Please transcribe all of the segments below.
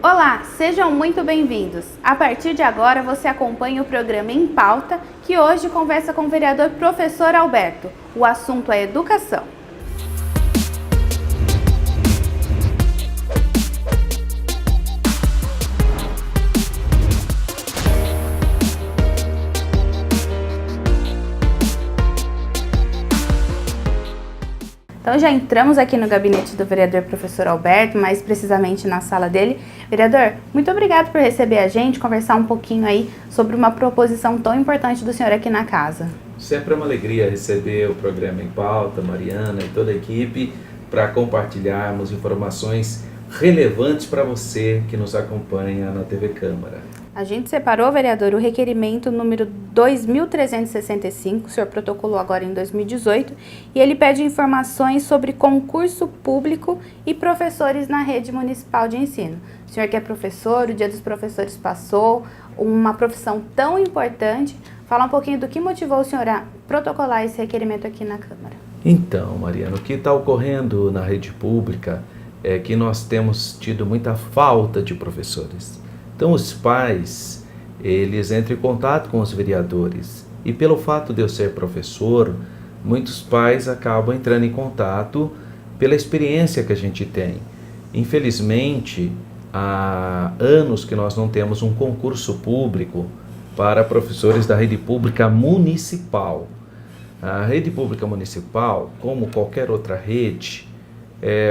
Olá, sejam muito bem-vindos. A partir de agora você acompanha o programa Em Pauta, que hoje conversa com o vereador Professor Alberto. O assunto é educação. Então já entramos aqui no gabinete do vereador Professor Alberto, mais precisamente na sala dele. Vereador, muito obrigado por receber a gente, conversar um pouquinho aí sobre uma proposição tão importante do senhor aqui na casa. Sempre é uma alegria receber o programa Em Pauta, Mariana e toda a equipe, para compartilharmos informações relevantes para você que nos acompanha na TV Câmara. A gente separou, vereador, o requerimento número 2.365, o senhor protocolou agora em 2018, e ele pede informações sobre concurso público e professores na rede municipal de ensino. O senhor que é professor, o Dia dos Professores passou, uma profissão tão importante. Fala um pouquinho do que motivou o senhor a protocolar esse requerimento aqui na Câmara. Então, Mariana, o que está ocorrendo na rede pública é que nós temos tido muita falta de professores. Então os pais, eles entram em contato com os vereadores e pelo fato de eu ser professor, muitos pais acabam entrando em contato pela experiência que a gente tem. Infelizmente, há anos que nós não temos um concurso público para professores da rede pública municipal. A rede pública municipal, como qualquer outra rede,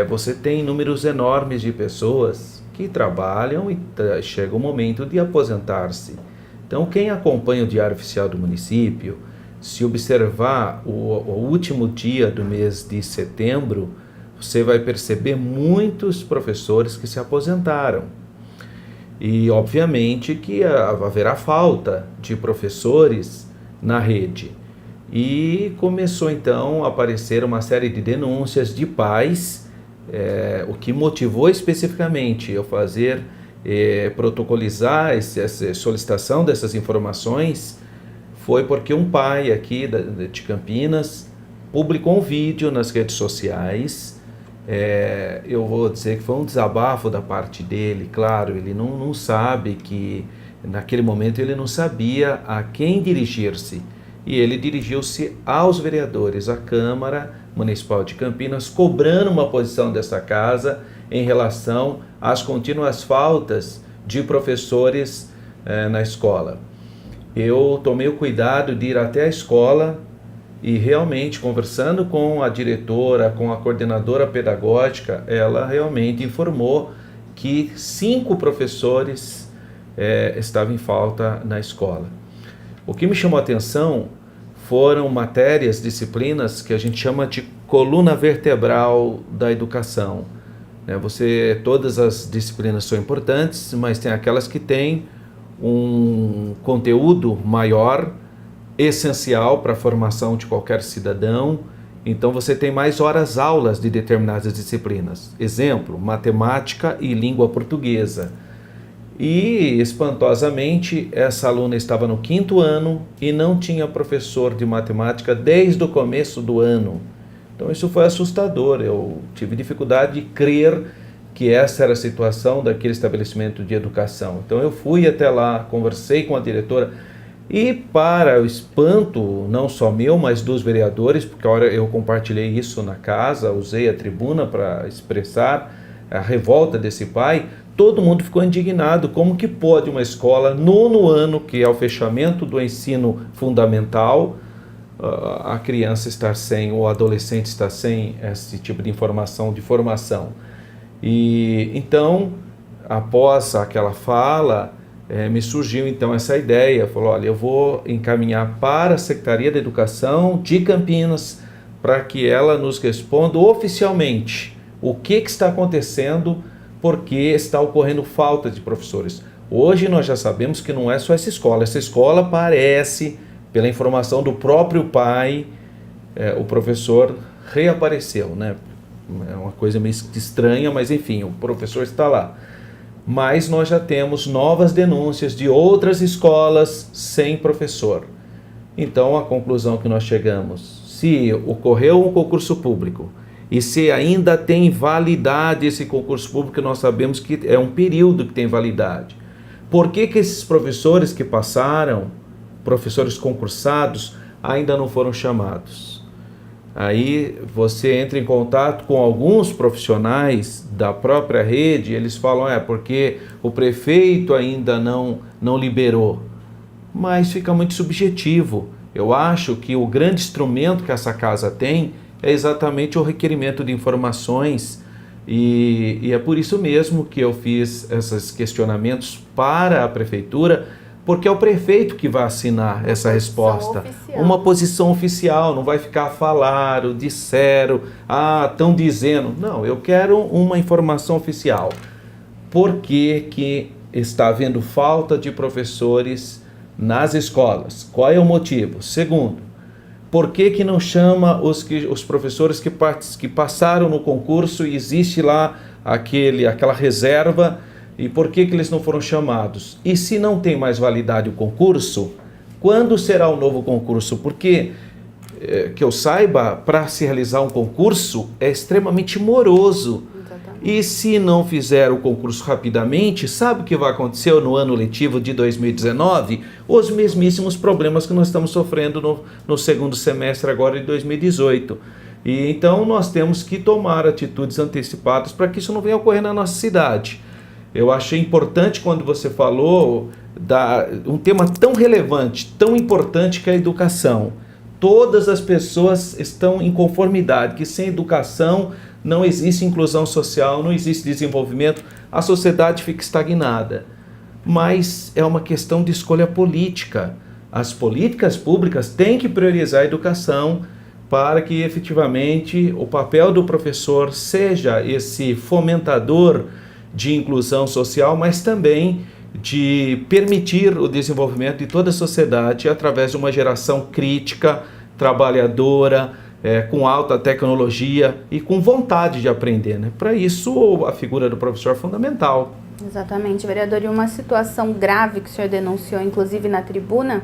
você tem números enormes de pessoas que trabalham e chega o momento de aposentar-se. Então, quem acompanha o Diário Oficial do município, se observar o último dia do mês de setembro, você vai perceber muitos professores que se aposentaram. E, obviamente, que haverá falta de professores na rede. E começou, então, a aparecer uma série de denúncias de pais. O que motivou especificamente eu fazer, protocolizar essa solicitação dessas informações foi porque um pai aqui de Campinas publicou um vídeo nas redes sociais. Eu vou dizer que foi um desabafo da parte dele, claro, ele não sabe que naquele momento ele não sabia a quem dirigir-se. E ele dirigiu-se aos vereadores, à Câmara Municipal de Campinas, cobrando uma posição dessa casa em relação às contínuas faltas de professores na escola. Eu tomei o cuidado de ir até a escola e realmente, conversando com a diretora, com a coordenadora pedagógica, ela realmente informou que 5 professores estavam em falta na escola. O que me chamou a atenção foram matérias, disciplinas que a gente chama de coluna vertebral da educação. Todas as disciplinas são importantes, mas tem aquelas que têm um conteúdo maior, essencial para a formação de qualquer cidadão. Então você tem mais horas aulas de determinadas disciplinas. Exemplo, matemática e língua portuguesa. E, espantosamente, essa aluna estava no 5º ano e não tinha professor de matemática desde o começo do ano. Então isso foi assustador, eu tive dificuldade de crer que essa era a situação daquele estabelecimento de educação. Então eu fui até lá, conversei com a diretora e, para o espanto, não só meu, mas dos vereadores, porque a hora eu compartilhei isso na casa, usei a tribuna para expressar a revolta desse pai, todo mundo ficou indignado. Como que pode uma escola, 9º ano, que é o fechamento do ensino fundamental, a criança estar sem, ou o adolescente estar sem esse tipo de informação, de formação? E então, após aquela fala, me surgiu então essa ideia, falou, olha, eu vou encaminhar para a Secretaria da Educação de Campinas para que ela nos responda oficialmente o que está acontecendo, porque está ocorrendo falta de professores. Hoje nós já sabemos que não é só essa escola parece, pela informação do próprio pai, o professor reapareceu, né? É uma coisa meio estranha, mas enfim, o professor está lá. Mas nós já temos novas denúncias de outras escolas sem professor. Então a conclusão que nós chegamos, se ocorreu um concurso público e se ainda tem validade esse concurso público, que nós sabemos que é um período que tem validade. Por que que esses professores que passaram, professores concursados, ainda não foram chamados? Aí você entra em contato com alguns profissionais da própria rede, eles falam, porque o prefeito ainda não liberou. Mas fica muito subjetivo. Eu acho que o grande instrumento que essa casa tem é exatamente o requerimento de informações, e é por isso mesmo que eu fiz esses questionamentos para a prefeitura, porque é o prefeito que vai assinar essa resposta. Uma posição oficial, não vai ficar falaram, disseram, estão dizendo. Não, eu quero uma informação oficial. Por que está havendo falta de professores nas escolas? Qual é o motivo? Segundo, por que não chama os professores que passaram no concurso e existe lá aquela reserva, e por que eles não foram chamados? E se não tem mais validade o concurso, quando será o novo concurso? Porque, que eu saiba, para se realizar um concurso é extremamente moroso. E se não fizer o concurso rapidamente, sabe o que vai acontecer no ano letivo de 2019? Os mesmíssimos problemas que nós estamos sofrendo no segundo semestre agora de 2018. E então nós temos que tomar atitudes antecipadas para que isso não venha a ocorrer na nossa cidade. Eu achei importante quando você falou um tema tão relevante, tão importante, que é a educação. Todas as pessoas estão em conformidade, que sem educação não existe inclusão social, não existe desenvolvimento, a sociedade fica estagnada. Mas é uma questão de escolha política. As políticas públicas têm que priorizar a educação para que efetivamente o papel do professor seja esse fomentador de inclusão social, mas também de permitir o desenvolvimento de toda a sociedade através de uma geração crítica, trabalhadora, com alta tecnologia e com vontade de aprender, né? Para isso, a figura do professor é fundamental. Exatamente, vereador. E uma situação grave que o senhor denunciou, inclusive na tribuna,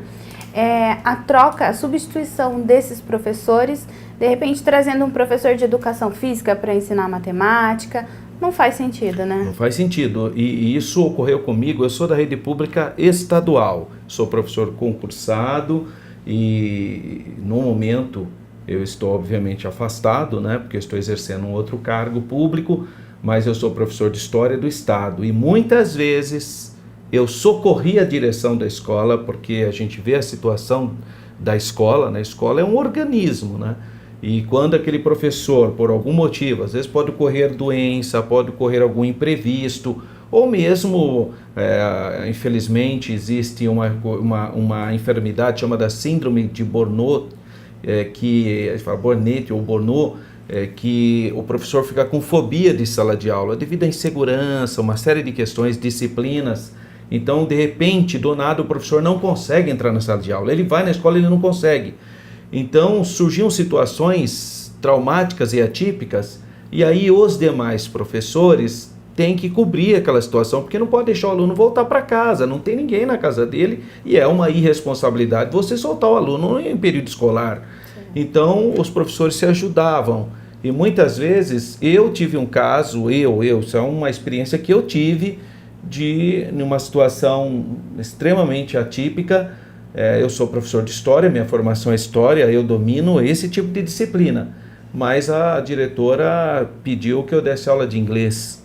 é a substituição desses professores, de repente trazendo um professor de educação física para ensinar matemática. Não faz sentido, né? Não faz sentido. E isso ocorreu comigo. Eu sou da rede pública estadual, sou professor concursado e, no momento, eu estou obviamente afastado, né, porque eu estou exercendo um outro cargo público, mas eu sou professor de História do Estado. E muitas vezes eu socorri a direção da escola, porque a gente vê a situação da escola, né? A escola é um organismo, né? E quando aquele professor, por algum motivo, às vezes pode ocorrer doença, pode ocorrer algum imprevisto, ou mesmo, infelizmente, existe uma enfermidade chamada síndrome de Burnout, que o professor fica com fobia de sala de aula, devido à insegurança, uma série de questões, disciplinas. Então, de repente, do nada, o professor não consegue entrar na sala de aula. Ele vai na escola e ele não consegue. Então, surgiam situações traumáticas e atípicas, e aí os demais professores têm que cobrir aquela situação, porque não pode deixar o aluno voltar para casa, não tem ninguém na casa dele, e é uma irresponsabilidade você soltar o aluno em período escolar. Então, os professores se ajudavam, e muitas vezes eu tive um caso, isso é uma experiência que eu tive, numa situação extremamente atípica. Eu sou professor de História, minha formação é História, eu domino esse tipo de disciplina, mas a diretora pediu que eu desse aula de inglês,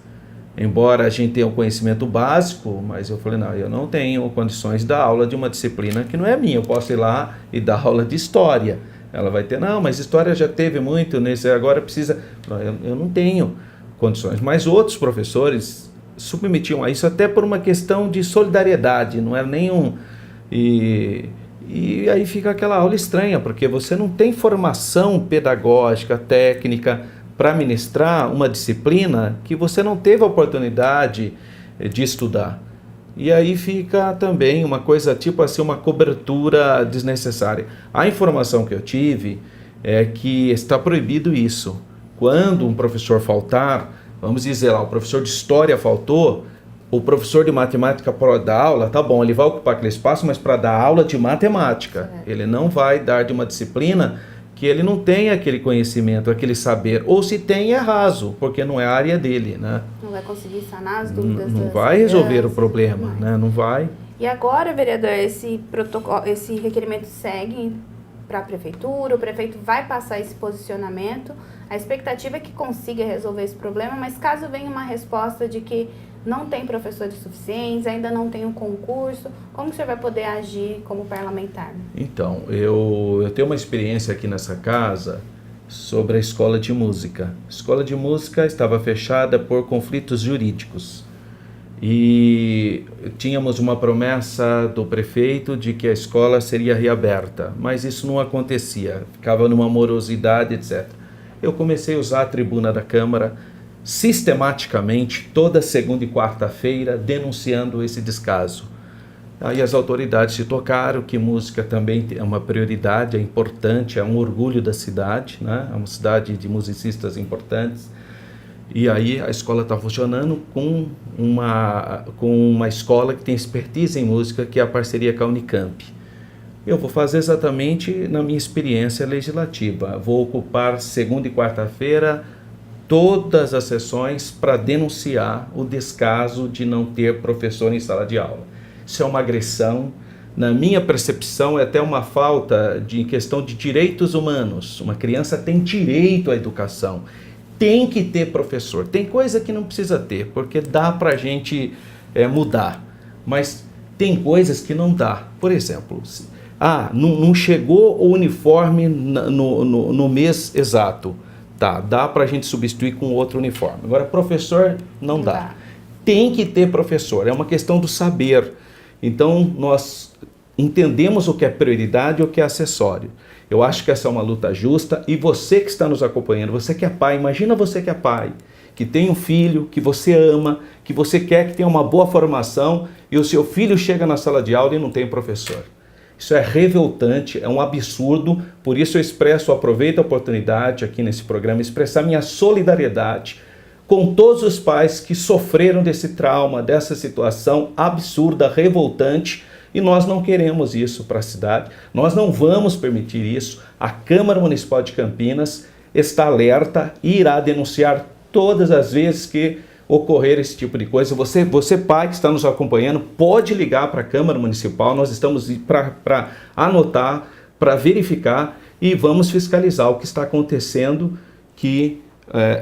embora a gente tenha um conhecimento básico, mas eu falei, não, eu não tenho condições de dar aula de uma disciplina que não é minha, eu posso ir lá e dar aula de História. Ela vai ter, não, mas História já teve muito, agora precisa... Não, eu não tenho condições, mas outros professores submetiam a isso até por uma questão de solidariedade, não era nenhum... E aí fica aquela aula estranha, porque você não tem formação pedagógica, técnica, para ministrar uma disciplina que você não teve a oportunidade de estudar. E aí fica também uma coisa tipo assim, uma cobertura desnecessária. A informação que eu tive é que está proibido isso. Quando um professor faltar, vamos dizer lá, o professor de História faltou, o professor de matemática pode dar aula, tá bom, ele vai ocupar aquele espaço, mas para dar aula de matemática. Ele não vai dar de uma disciplina porque ele não tem aquele conhecimento, aquele saber, ou se tem é raso, porque não é a área dele, né? Não vai conseguir sanar as dúvidas. Não vai resolver o problema, né? Não vai. E agora, vereador, esse requerimento segue para a prefeitura, o prefeito vai passar esse posicionamento, a expectativa é que consiga resolver esse problema, mas caso venha uma resposta de que não tem professores suficientes, ainda não tem um concurso, como o senhor vai poder agir como parlamentar? Então, eu tenho uma experiência aqui nessa casa sobre a escola de música. A escola de música estava fechada por conflitos jurídicos e tínhamos uma promessa do prefeito de que a escola seria reaberta, mas isso não acontecia, ficava numa morosidade, etc. Eu comecei a usar a tribuna da Câmara sistematicamente, toda segunda e quarta-feira, denunciando esse descaso. Aí as autoridades se tocaram que música também é uma prioridade, é importante, é um orgulho da cidade, né? É uma cidade de musicistas importantes. E aí a escola está funcionando com uma escola que tem expertise em música, que é a parceria com a Unicamp. Eu vou fazer exatamente na minha experiência legislativa. Vou ocupar segunda e quarta-feira todas as sessões para denunciar o descaso de não ter professor em sala de aula. Isso é uma agressão, na minha percepção é até uma falta em questão de direitos humanos. Uma criança tem direito à educação, tem que ter professor. Tem coisa que não precisa ter, porque dá para a gente mudar, mas tem coisas que não dá. Por exemplo, não chegou o uniforme no mês exato. Tá, dá para a gente substituir com outro uniforme. Agora, professor, não dá. Tem que ter professor, é uma questão do saber. Então, nós entendemos o que é prioridade e o que é acessório. Eu acho que essa é uma luta justa e você que está nos acompanhando, você que é pai, imagina você que é pai, que tem um filho, que você ama, que você quer que tenha uma boa formação e o seu filho chega na sala de aula e não tem professor. Isso é revoltante, é um absurdo, por isso eu aproveito a oportunidade aqui nesse programa, expressar minha solidariedade com todos os pais que sofreram desse trauma, dessa situação absurda, revoltante, e nós não queremos isso para a cidade, nós não vamos permitir isso. A Câmara Municipal de Campinas está alerta e irá denunciar todas as vezes que ocorrer esse tipo de coisa. Você pai que está nos acompanhando, pode ligar para a Câmara Municipal, nós estamos para anotar, para verificar e vamos fiscalizar o que está acontecendo, que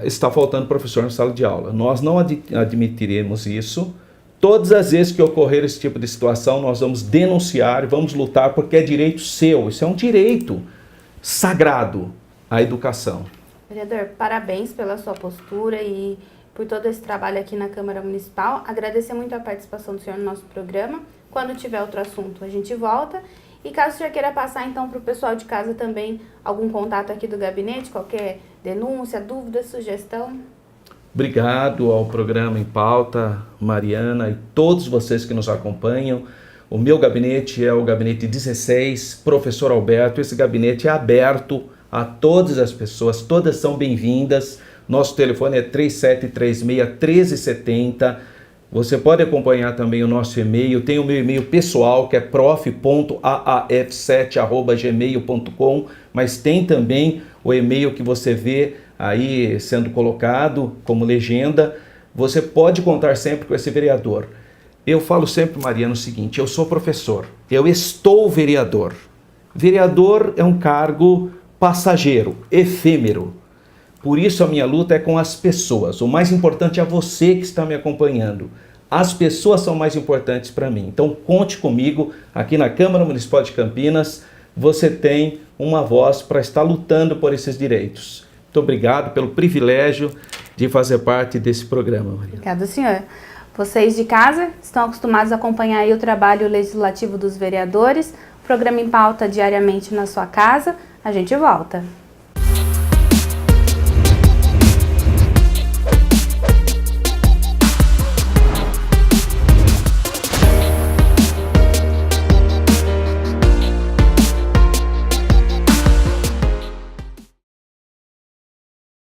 está faltando professor na sala de aula. Nós não admitiremos isso. Todas as vezes que ocorrer esse tipo de situação, nós vamos denunciar, vamos lutar, porque é direito seu, isso é um direito sagrado, a educação. Vereador, parabéns pela sua postura e por todo esse trabalho aqui na Câmara Municipal. Agradecer muito a participação do senhor no nosso programa. Quando tiver outro assunto, a gente volta. E caso o senhor queira passar, então, para o pessoal de casa também algum contato aqui do gabinete, qualquer denúncia, dúvida, sugestão. Obrigado ao programa Em Pauta, Mariana e todos vocês que nos acompanham. O meu gabinete é o gabinete 16, professor Alberto. Esse gabinete é aberto a todas as pessoas, todas são bem-vindas. Nosso telefone é 3736-1370. Você pode acompanhar também o nosso e-mail. Tem o meu e-mail pessoal, que é prof.aaf7@gmail.com, mas tem também o e-mail que você vê aí sendo colocado como legenda. Você pode contar sempre com esse vereador. Eu falo sempre, Mariana, o seguinte: eu sou professor, eu estou vereador. Vereador é um cargo passageiro, efêmero. Por isso a minha luta é com as pessoas. O mais importante é você que está me acompanhando. As pessoas são mais importantes para mim. Então conte comigo aqui na Câmara Municipal de Campinas. Você tem uma voz para estar lutando por esses direitos. Muito obrigado pelo privilégio de fazer parte desse programa, Maria. Obrigada, senhor. Vocês de casa estão acostumados a acompanhar aí o trabalho legislativo dos vereadores. Programa Em Pauta diariamente na sua casa. A gente volta.